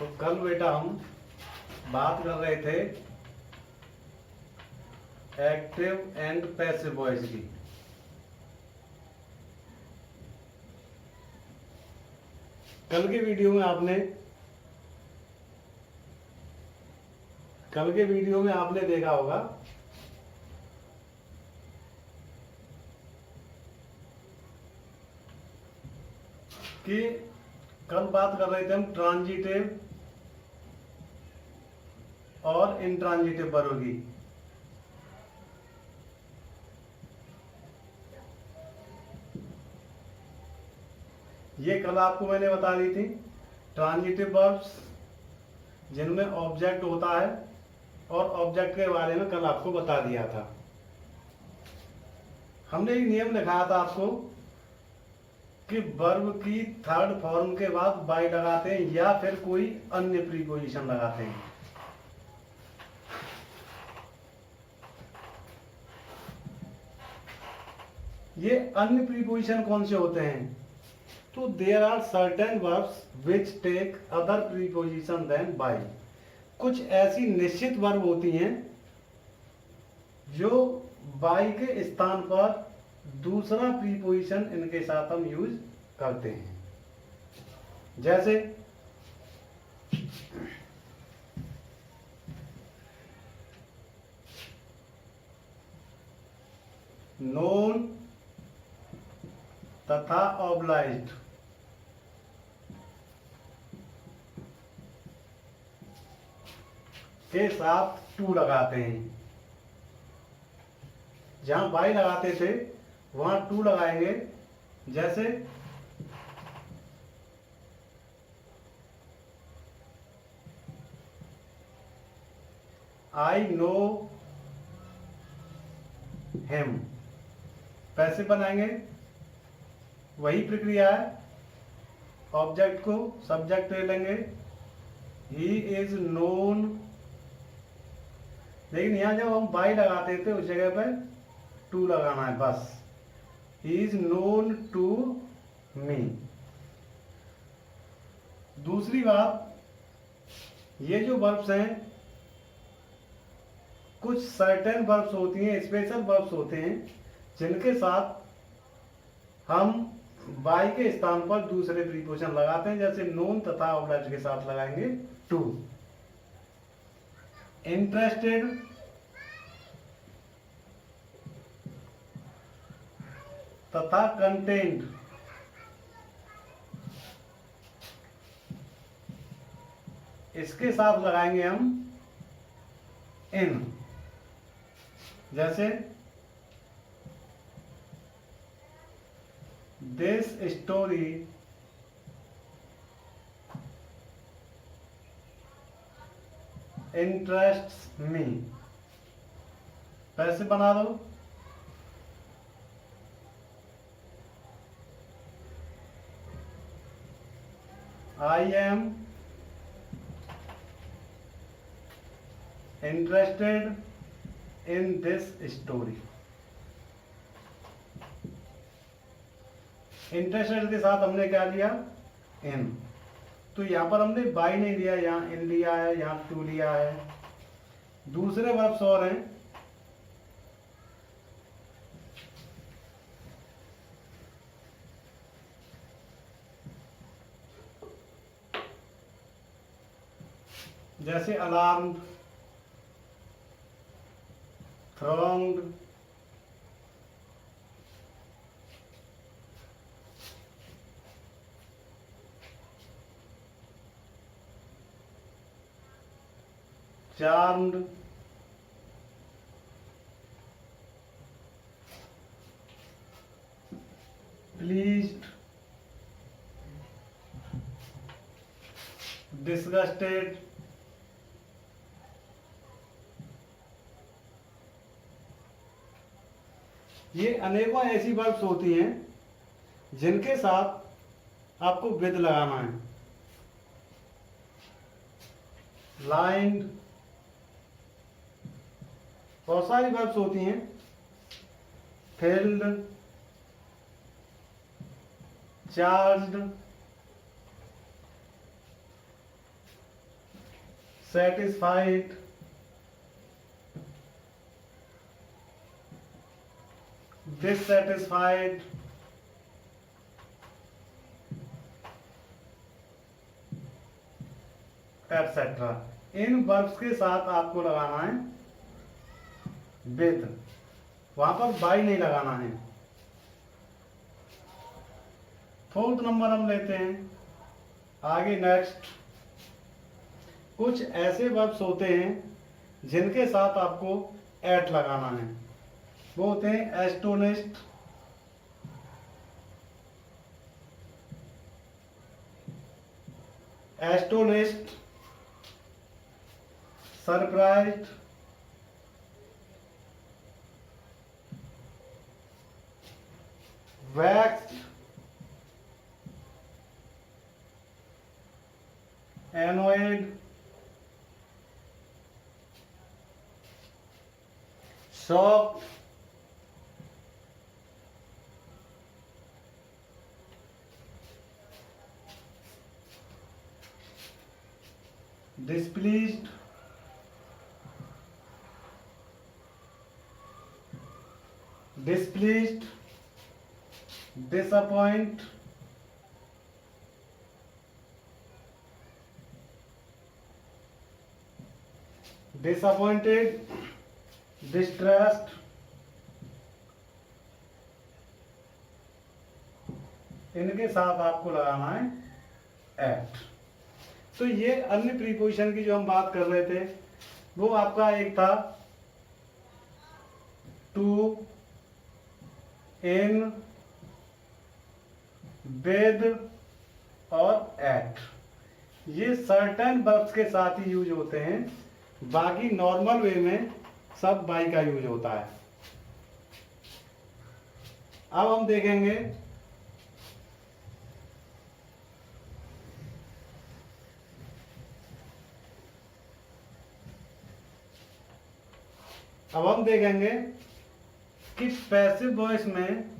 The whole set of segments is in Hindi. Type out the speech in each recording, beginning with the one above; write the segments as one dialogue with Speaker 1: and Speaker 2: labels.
Speaker 1: तो कल बेटा हम बात कर रहे थे एक्टिव एंड पैसिव वॉइस की। कल के वीडियो में आपने देखा होगा कि कल बात कर रहे थे हम ट्रांजिटिव और इंट्रांजिटिव वर्ब की। ये कल आपको मैंने बता दी थी ट्रांजिटिव वर्ब्स जिनमें ऑब्जेक्ट होता है, और ऑब्जेक्ट के बारे में कल आपको बता दिया था। हमने एक नियम लिखाया था आपको कि वर्ब की थर्ड फॉर्म के बाद बाई लगाते हैं या फिर कोई अन्य प्रीपोजिशन लगाते हैं। ये अन्य प्रीपोजिशन कौन से होते हैं? तो there are certain verbs which take other preposition than by. कुछ ऐसी निश्चित वर्ब होती हैं जो बाई के स्थान पर दूसरा प्रीपोजिशन इनके साथ हम यूज करते हैं। जैसे नोन तथा ऑब्लाइज्ड। के साथ टू लगाते हैं। जहां बाई लगाते थे वहां टू लगाएंगे। जैसे आई नो हिम, पैसे बनाएंगे, वही प्रक्रिया है। ऑब्जेक्ट को सब्जेक्ट ले लेंगे, ही इज नोन, लेकिन यहां जब हम बाई लगाते थे उस जगह पर टू लगाना है बस। He is known to me. दूसरी बात, ये जो वर्ब्स हैं कुछ सर्टेन वर्ब्स होती हैं, स्पेशल वर्ब्स होते हैं जिनके साथ हम बाई के स्थान पर दूसरे प्रीपोजिशन लगाते हैं। जैसे नोन तथा ऑब्लाइज्ड के साथ लगाएंगे टू। इंटरेस्टेड तथा कंटेंट, इसके साथ लगाएंगे हम इन। जैसे दिस स्टोरी इंटरेस्ट्स मी, पैसे बना दो। I am interested in this story. Interested के साथ हमने क्या लिया? इन। तो यहां पर हमने बाई नहीं लिया, यहां इन लिया है, यहां टू लिया है। दूसरे वर्ब्स और हैं जैसे alarmed, thronged, charmed, pleased, disgusted, ये अनेकों ऐसी वर्ब्स होती हैं जिनके साथ आपको विद लगाना है। लाइंड, बहुत सारी वर्ब्स होती हैं। Filled, charged, satisfied, dissatisfied, etcetera. इन वर्ब्स के साथ आपको लगाना है विद, वहां पर बाय नहीं लगाना है। फोर्थ नंबर हम लेते हैं आगे नेक्स्ट। कुछ ऐसे वर्ब्स होते हैं जिनके साथ आपको एट लगाना है। वो होते हैं astonished, astonished, surprised, vaxxed, annoyed, shocked, displeased, displeased, disappoint, disappointed, distressed, इनके साथ आपको लगाना है एट। तो ये अन्य प्रीपोजिशन की जो हम बात कर रहे थे वो आपका एक था टू, इन, विद और एट। ये सर्टेन वर्ब्स के साथ ही यूज होते हैं, बाकी नॉर्मल वे में सब बाई का यूज होता है। अब हम देखेंगे कि पैसिव वॉइस में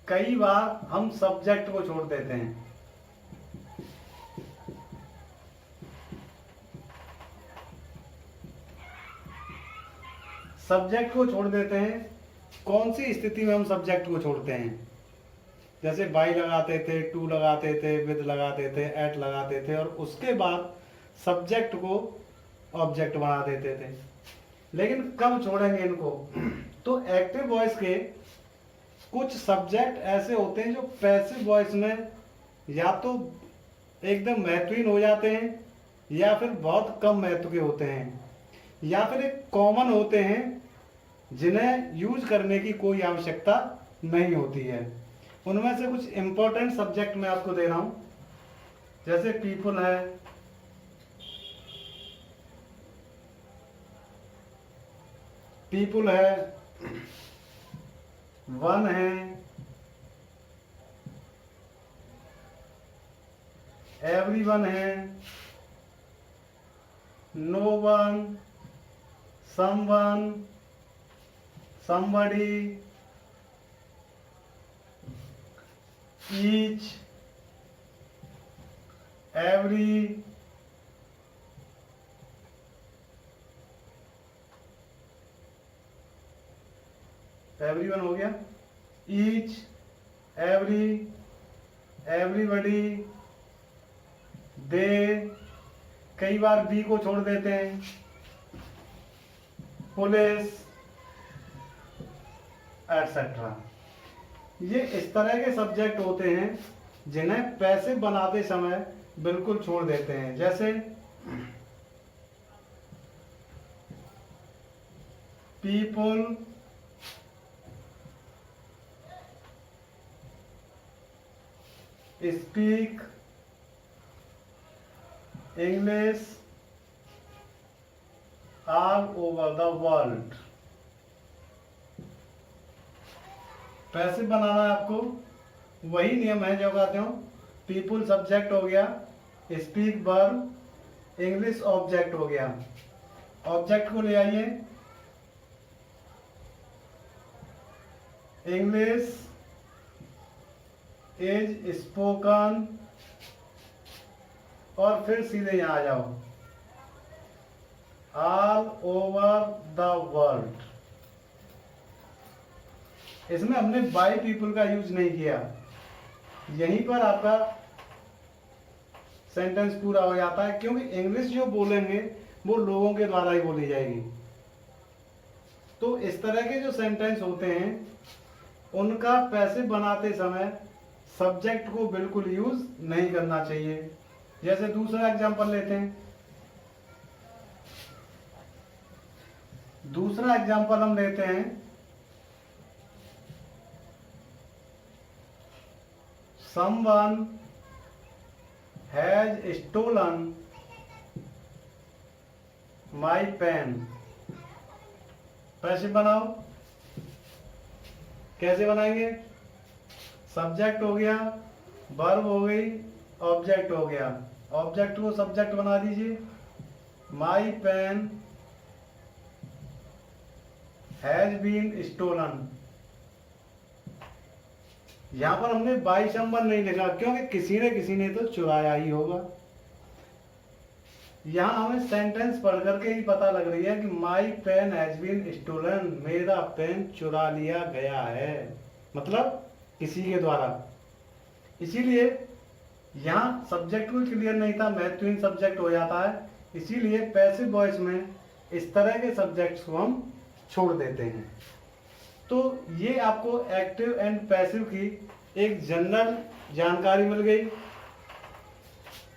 Speaker 1: कई बार हम सब्जेक्ट को छोड़ देते हैं। सब्जेक्ट को छोड़ देते हैं। कौन सी स्थिति में हम सब्जेक्ट को छोड़ते हैं? जैसे बाई लगाते थे, टू लगाते थे, विद लगाते थे, एट लगाते थे और उसके बाद सब्जेक्ट को ऑब्जेक्ट बना देते थे। लेकिन कब छोड़ेंगे इनको? तो एक्टिव वॉइस के कुछ सब्जेक्ट ऐसे होते हैं जो पैसिव वॉइस में या तो एकदम महत्वहीन हो जाते हैं या फिर बहुत कम महत्व के होते हैं या फिर एक कॉमन होते हैं जिन्हें यूज करने की कोई आवश्यकता नहीं होती है। उनमें से कुछ इंपॉर्टेंट सब्जेक्ट मैं आपको दे रहा हूं, जैसे पीपल है, वन है, एवरीवन है, no one, someone, somebody, each, every, everyone हो गया, each, every, everybody, they, कई बार बी को छोड़ देते हैं, पुलिस, एटसेट्रा। ये इस तरह के सब्जेक्ट होते हैं जिन्हें पैसिव बनाते समय बिल्कुल छोड़ देते हैं। जैसे people, speak English all over the world. Passive बनाना है आपको, वही नियम है जो कहते हो। पीपल सब्जेक्ट हो गया, स्पीक वर्ब, इंग्लिश ऑब्जेक्ट हो गया। ऑब्जेक्ट को ले आइए, इंग्लिश इज स्पोकन, और फिर सीधे यहां आ जाओ, ऑल ओवर द वर्ल्ड। इसमें हमने बाय पीपल का यूज नहीं किया, यहीं पर आपका सेंटेंस पूरा हो जाता है, क्योंकि इंग्लिश जो बोलेंगे वो लोगों के द्वारा ही बोली जाएगी। तो इस तरह के जो सेंटेंस होते हैं उनका पैसिव बनाते समय सब्जेक्ट को बिल्कुल यूज नहीं करना चाहिए। जैसे दूसरा एग्जांपल लेते हैं, दूसरा एग्जांपल हम लेते हैं, someone has stolen my pen। Passive बनाओ, कैसे बनाएंगे? सब्जेक्ट हो गया, वर्ब हो गई, ऑब्जेक्ट हो गया। ऑब्जेक्ट को सब्जेक्ट बना दीजिए, my pen has been stolen. यहां पर हमने बाई संबंध नहीं लिखा, क्योंकि किसी ने तो चुराया ही होगा। यहां हमें सेंटेंस पढ़ करके ही पता लग रही है कि my pen has been stolen, मेरा पेन चुरा लिया गया है, मतलब किसी के द्वारा। इसीलिए यहाँ सब्जेक्ट भी क्लियर नहीं था, महत्वहीन सब्जेक्ट हो जाता है। इसीलिए पैसिव वॉइस में इस तरह के सब्जेक्ट्स को हम छोड़ देते हैं। तो ये आपको एक्टिव एंड पैसिव की एक जनरल जानकारी मिल गई।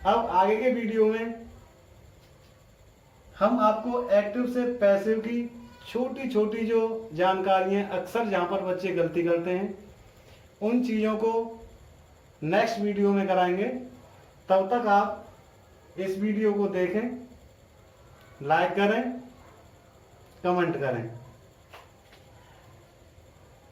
Speaker 1: अब आगे के वीडियो में हम आपको एक्टिव से पैसिव की छोटी छोटी जो जानकारियां अक्सर जहां पर बच्चे गलती करते हैं उन चीज़ों को नेक्स्ट वीडियो में कराएंगे। तब तक आप इस वीडियो को देखें, लाइक करें, कमेंट करें।